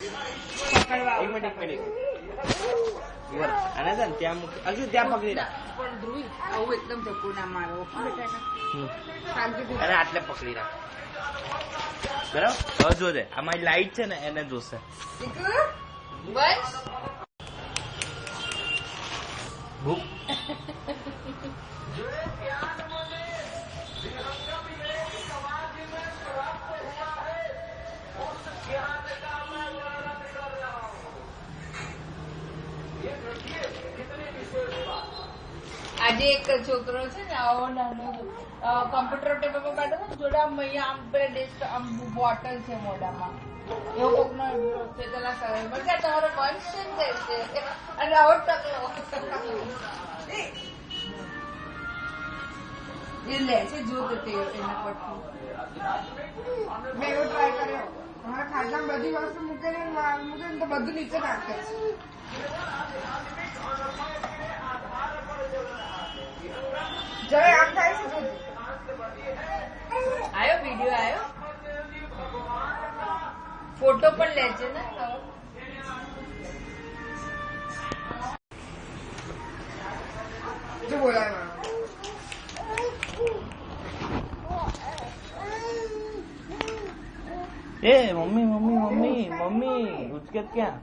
એક મિનિટ આને છે ને ત્યાં હજુ ત્યાં પકડી રાખ પણ ધ્રુવી આવું એકદમ ધક્કો ના મારો અને આટલે પકડી રાખ બરાબર. હવે જોજે આમાં લાઈટ છે ને એને જોશે. બસ ભૂખ આજે એક છોકરો છે ને આવો નાનો કમ્પ્યુટર ટેબલ પર બેઠો છે જોડે આમ અહીંયા આમ ડેસ્ક આમ બોટલ છે મોઢામાં એવો કોકનો છે પેલા સર બધા તમારો કોન્સ્ટન્ટ છે અને આવો ટકલો એ લે છે જોતો તે એના પરથી મેં એવો ટ્રાય કર્યો મારા ખાટલામાં બધી વસ્તુ મૂકે ને તો બધું નીચે નાખે છે. જરા આમ થાય છે આયો વિડીયો આયો ફોટો પણ લે છે ને જો બોલાય એ મમ્મી મમ્મી મમ્મી મમ્મી ઉચકેત ક્યાં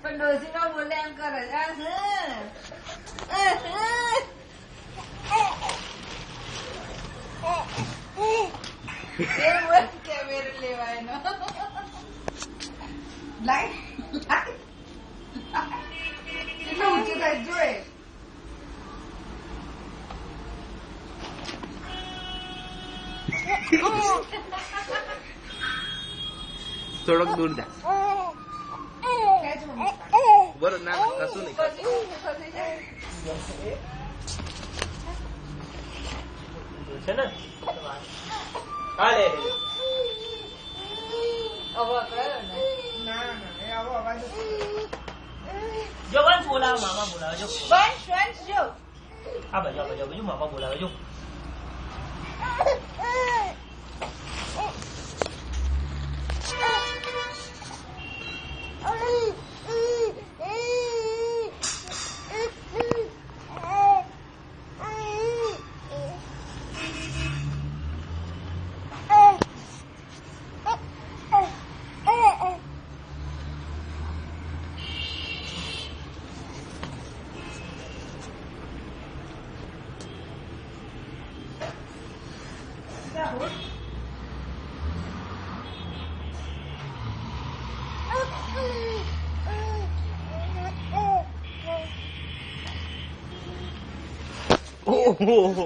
પણ ડોસી નો બોલે એમ કરે કેમેરો લેવાય નો લાઈટ કેટલું ઊંચું થાય જોઈ થોડોક દૂર જા બરોબર ના કશું નહીં છે ને હા લે જો વંશ બોલાવો મામા બોલાવે જો વંશ જો આ બાજુ મામા બોલાવે જો ઓહો